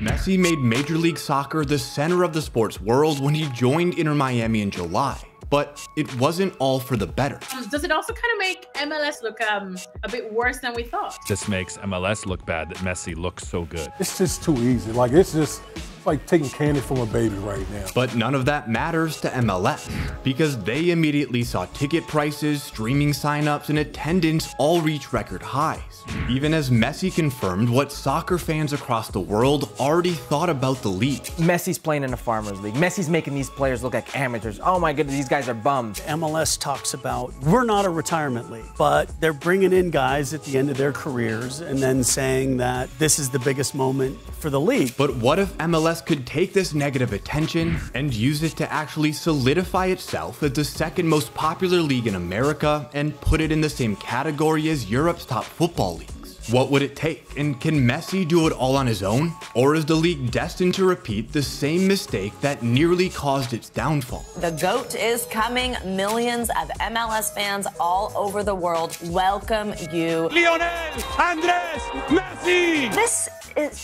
Messi made Major League Soccer the center of the sports world when he joined Inter Miami in July. But it wasn't all for the better. Does it also kind of make MLS look a bit worse than we thought? This makes MLS look bad that Messi looks so good. It's just too easy. Like, it's like taking candy from a baby right now. But none of that matters to MLS, because they immediately saw ticket prices, streaming signups, and attendance all reach record highs. Even as Messi confirmed what soccer fans across the world already thought about the league. Messi's playing in a farmers league. Messi's making these players look like amateurs. Oh my goodness, these guys are bums. MLS talks about, we're not a retirement league, but they're bringing in guys at the end of their careers and then saying that this is the biggest moment for the league. But what if MLS could take this negative attention and use it to actually solidify itself as the second most popular league in America and put it in the same category as Europe's top football leagues? What would it take? And can Messi do it all on his own? Or is the league destined to repeat the same mistake that nearly caused its downfall? The GOAT is coming. Millions of MLS fans all over the world welcome you. Lionel Andres Messi! This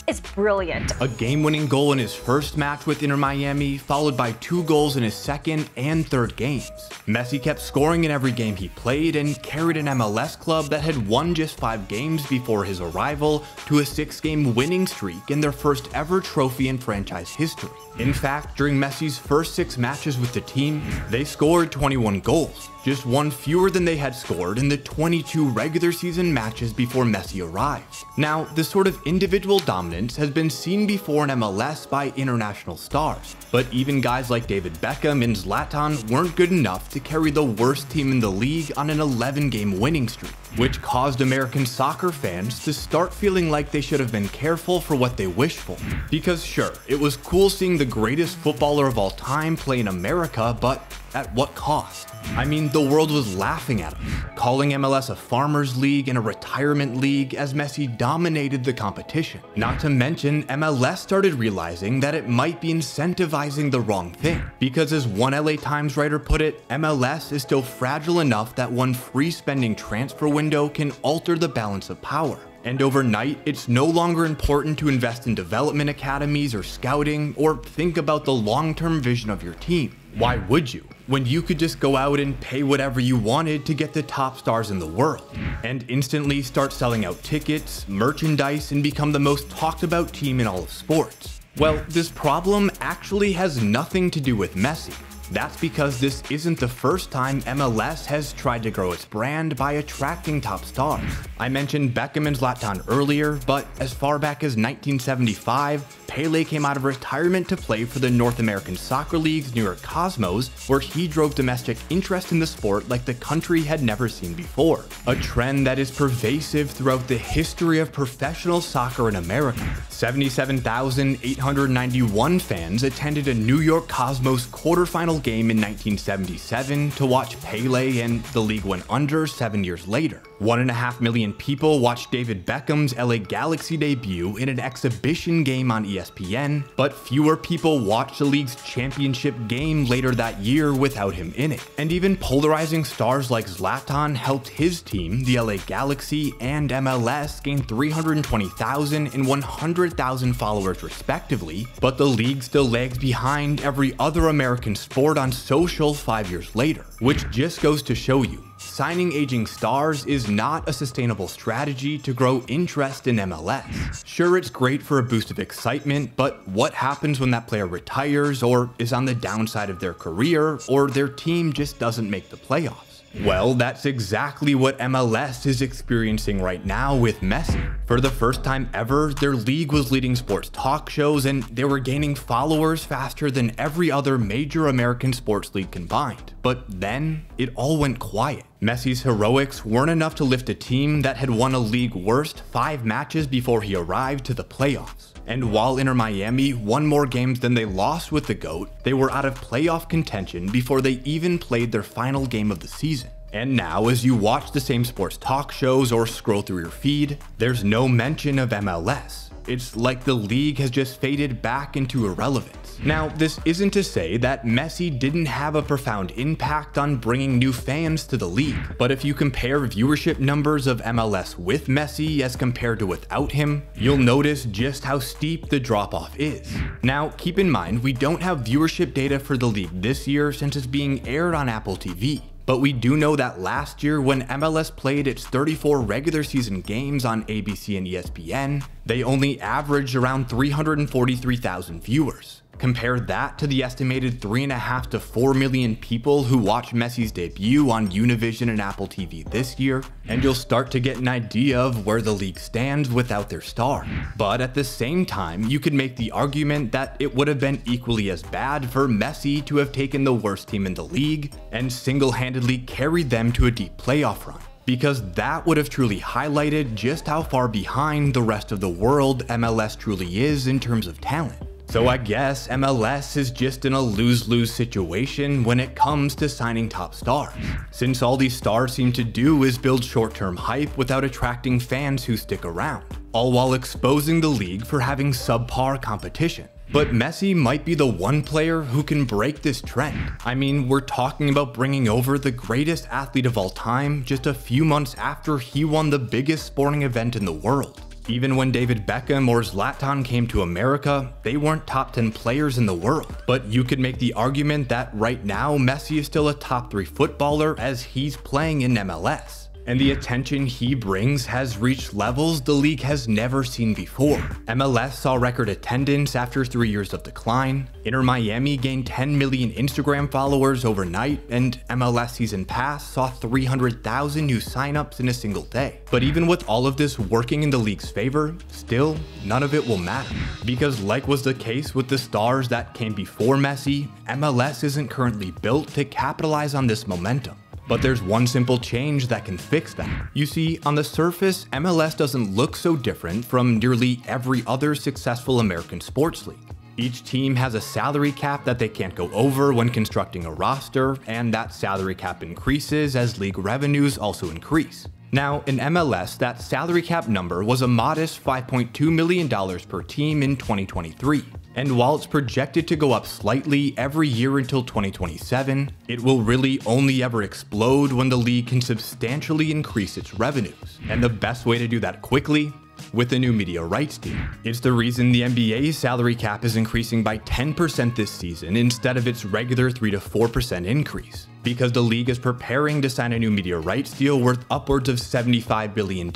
is brilliant. A game-winning goal in his first match with Inter Miami, followed by 2 goals in his second and third games. Messi kept scoring in every game he played and carried an MLS club that had won just 5 games before his arrival to a 6-game winning streak in their first ever trophy in franchise history. In fact, during Messi's first 6 matches with the team, they scored 21 goals, just 1 fewer than they had scored in the 22 regular season matches before Messi arrived. Now, this sort of individual dominance has been seen before in MLS by international stars, but even guys like David Beckham and Zlatan weren't good enough to carry the worst team in the league on an 11-game winning streak, which caused American soccer fans to start feeling like they should have been careful for what they wished for. Because sure, it was cool seeing the greatest footballer of all time play in America, but at what cost? I mean, the world was laughing at him, calling MLS a farmers league and a retirement league as Messi dominated the competition. Not to mention, MLS started realizing that it might be incentivizing the wrong thing, because as one LA Times writer put it, MLS is still fragile enough that one free spending transfer window can alter the balance of power. And overnight, it's no longer important to invest in development academies or scouting, or think about the long-term vision of your team. Why would you, when you could just go out and pay whatever you wanted to get the top stars in the world, and instantly start selling out tickets, merchandise, and become the most talked about team in all of sports? Well, this problem actually has nothing to do with Messi. That's because this isn't the first time MLS has tried to grow its brand by attracting top stars. I mentioned Beckham and Zlatan earlier, but as far back as 1975, Pele came out of retirement to play for the North American Soccer League's New York Cosmos, where he drove domestic interest in the sport like the country had never seen before. A trend that is pervasive throughout the history of professional soccer in America. 77,891 fans attended a New York Cosmos quarterfinal game in 1977 to watch Pele, and the league went under 7 years later. 1.5 million people watched David Beckham's LA Galaxy debut in an exhibition game on ESPN, but fewer people watched the league's championship game later that year without him in it. And even polarizing stars like Zlatan helped his team, the LA Galaxy and MLS, gain 320,000 and 100,000 followers respectively, but the league still lags behind every other American sport on social 5 years later, which just goes to show you, signing aging stars is not a sustainable strategy to grow interest in MLS. Sure, it's great for a boost of excitement, but what happens when that player retires or is on the downside of their career, or their team just doesn't make the playoffs? Well, that's exactly what MLS is experiencing right now with Messi. For the first time ever, their league was leading sports talk shows, and they were gaining followers faster than every other major American sports league combined. But then, it all went quiet. Messi's heroics weren't enough to lift a team that had won a league worst 5 matches before he arrived to the playoffs. And while Inter Miami won more games than they lost with the GOAT, they were out of playoff contention before they even played their final game of the season. And now, as you watch the same sports talk shows or scroll through your feed, there's no mention of MLS. It's like the league has just faded back into irrelevance. Now, this isn't to say that Messi didn't have a profound impact on bringing new fans to the league, but if you compare viewership numbers of MLS with Messi as compared to without him, you'll notice just how steep the drop-off is. Now, keep in mind, we don't have viewership data for the league this year since it's being aired on Apple TV. But we do know that last year, when MLS played its 34 regular season games on ABC and ESPN, they only averaged around 343,000 viewers. Compare that to the estimated 3.5 to 4 million people who watched Messi's debut on Univision and Apple TV this year, and you'll start to get an idea of where the league stands without their star. But at the same time, you could make the argument that it would have been equally as bad for Messi to have taken the worst team in the league and single-handedly carried them to a deep playoff run, because that would have truly highlighted just how far behind the rest of the world MLS truly is in terms of talent. So I guess MLS is just in a lose-lose situation when it comes to signing top stars, since all these stars seem to do is build short-term hype without attracting fans who stick around, all while exposing the league for having subpar competition. But Messi might be the one player who can break this trend. I mean, we're talking about bringing over the greatest athlete of all time just a few months after he won the biggest sporting event in the world. Even when David Beckham or Zlatan came to America, they weren't top 10 players in the world. But you could make the argument that right now Messi is still a top 3 footballer as he's playing in MLS. And the attention he brings has reached levels the league has never seen before. MLS saw record attendance after 3 years of decline, Inter Miami gained 10 million Instagram followers overnight, and MLS Season Pass saw 300,000 new signups in a single day. But even with all of this working in the league's favor, still, none of it will matter. Because like was the case with the stars that came before Messi, MLS isn't currently built to capitalize on this momentum. But there's one simple change that can fix that. You see, on the surface, MLS doesn't look so different from nearly every other successful American sports league. Each team has a salary cap that they can't go over when constructing a roster, and that salary cap increases as league revenues also increase. Now, in MLS, that salary cap number was a modest $5.2 million per team in 2023. And while it's projected to go up slightly every year until 2027, it will really only ever explode when the league can substantially increase its revenues. And the best way to do that quickly? With a new media rights deal. It's the reason the NBA's salary cap is increasing by 10% this season instead of its regular 3 to 4% increase. Because the league is preparing to sign a new media rights deal worth upwards of $75 billion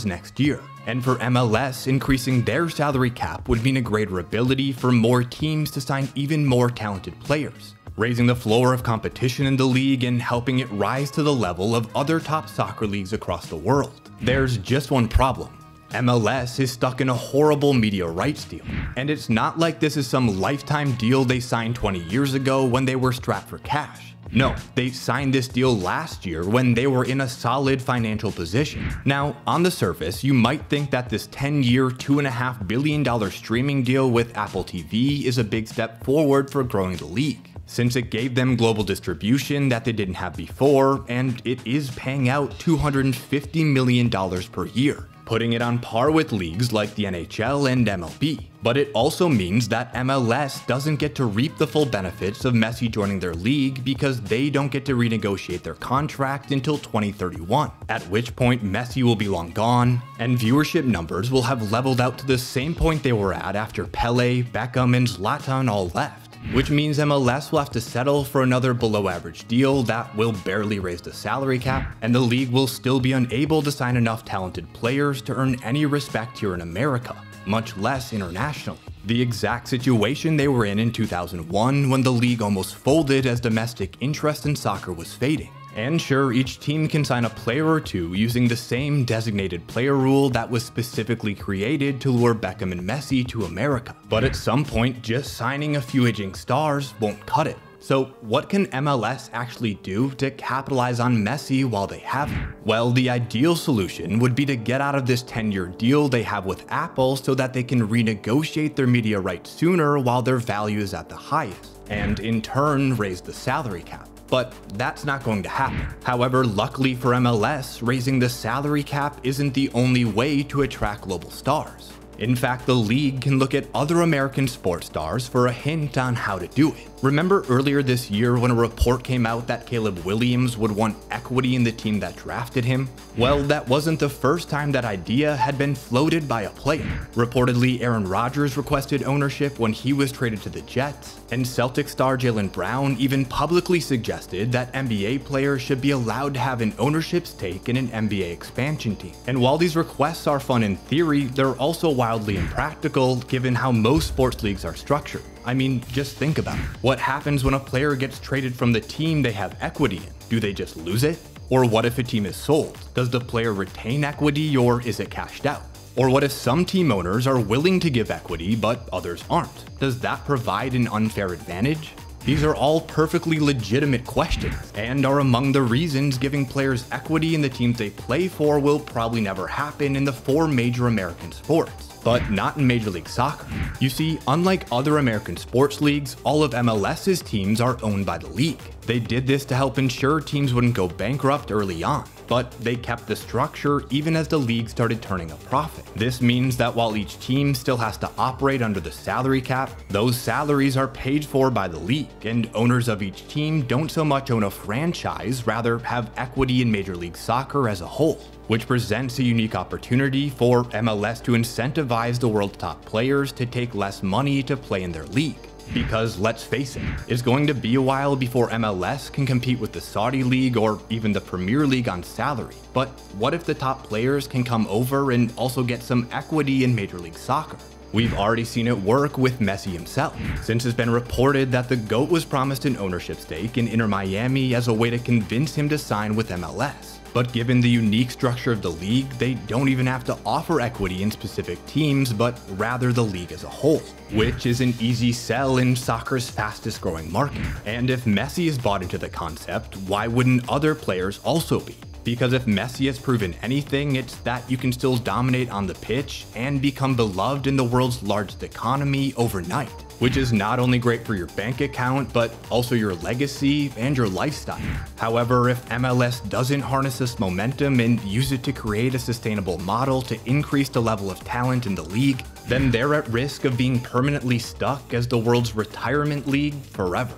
next year. And for MLS, increasing their salary cap would mean a greater ability for more teams to sign even more talented players, raising the floor of competition in the league and helping it rise to the level of other top soccer leagues across the world. There's just one problem. MLS is stuck in a horrible media rights deal. And it's not like this is some lifetime deal they signed 20 years ago when they were strapped for cash. No, they signed this deal last year when they were in a solid financial position. Now, on the surface, you might think that this 10-year, $2.5 billion streaming deal with Apple TV is a big step forward for growing the league, since it gave them global distribution that they didn't have before, and it is paying out $250 million per year, putting it on par with leagues like the NHL and MLB. But it also means that MLS doesn't get to reap the full benefits of Messi joining their league because they don't get to renegotiate their contract until 2031, at which point Messi will be long gone, and viewership numbers will have leveled out to the same point they were at after Pele, Beckham, and Zlatan all left. Which means MLS will have to settle for another below-average deal that will barely raise the salary cap, and the league will still be unable to sign enough talented players to earn any respect here in America, much less internationally. The exact situation they were in 2001 when the league almost folded as domestic interest in soccer was fading. And sure, each team can sign a player or two using the same designated player rule that was specifically created to lure Beckham and Messi to America. But at some point, just signing a few aging stars won't cut it. So what can MLS actually do to capitalize on Messi while they have him? Well, the ideal solution would be to get out of this 10-year deal they have with Apple so that they can renegotiate their media rights sooner while their value is at the highest, and in turn raise the salary cap. But that's not going to happen. However, luckily for MLS, raising the salary cap isn't the only way to attract global stars. In fact, the league can look at other American sports stars for a hint on how to do it. Remember earlier this year when a report came out that Caleb Williams would want equity in the team that drafted him? Well, that wasn't the first time that idea had been floated by a player. Reportedly, Aaron Rodgers requested ownership when he was traded to the Jets, and Celtic star Jaylen Brown even publicly suggested that NBA players should be allowed to have an ownership stake in an NBA expansion team. And while these requests are fun in theory, they're also wildly impractical given how most sports leagues are structured. I mean, just think about it. What happens when a player gets traded from the team they have equity in? Do they just lose it? Or what if a team is sold? Does the player retain equity or is it cashed out? Or what if some team owners are willing to give equity but others aren't? Does that provide an unfair advantage? These are all perfectly legitimate questions and are among the reasons giving players equity in the teams they play for will probably never happen in the 4 major American sports. But not in Major League Soccer. You see, unlike other American sports leagues, all of MLS's teams are owned by the league. They did this to help ensure teams wouldn't go bankrupt early on, but they kept the structure even as the league started turning a profit. This means that while each team still has to operate under the salary cap, those salaries are paid for by the league, and owners of each team don't so much own a franchise, rather have equity in Major League Soccer as a whole, which presents a unique opportunity for MLS to incentivize the world's top players to take less money to play in their league. Because let's face it, it's going to be a while before MLS can compete with the Saudi League or even the Premier League on salary. But what if the top players can come over and also get some equity in Major League Soccer? We've already seen it work with Messi himself, since it's been reported that the GOAT was promised an ownership stake in Inter Miami as a way to convince him to sign with MLS. But given the unique structure of the league, they don't even have to offer equity in specific teams, but rather the league as a whole, which is an easy sell in soccer's fastest growing market. And if Messi is bought into the concept, why wouldn't other players also be? Because if Messi has proven anything, it's that you can still dominate on the pitch and become beloved in the world's largest economy overnight, which is not only great for your bank account, but also your legacy and your lifestyle. However, if MLS doesn't harness this momentum and use it to create a sustainable model to increase the level of talent in the league, then they're at risk of being permanently stuck as the world's retirement league forever.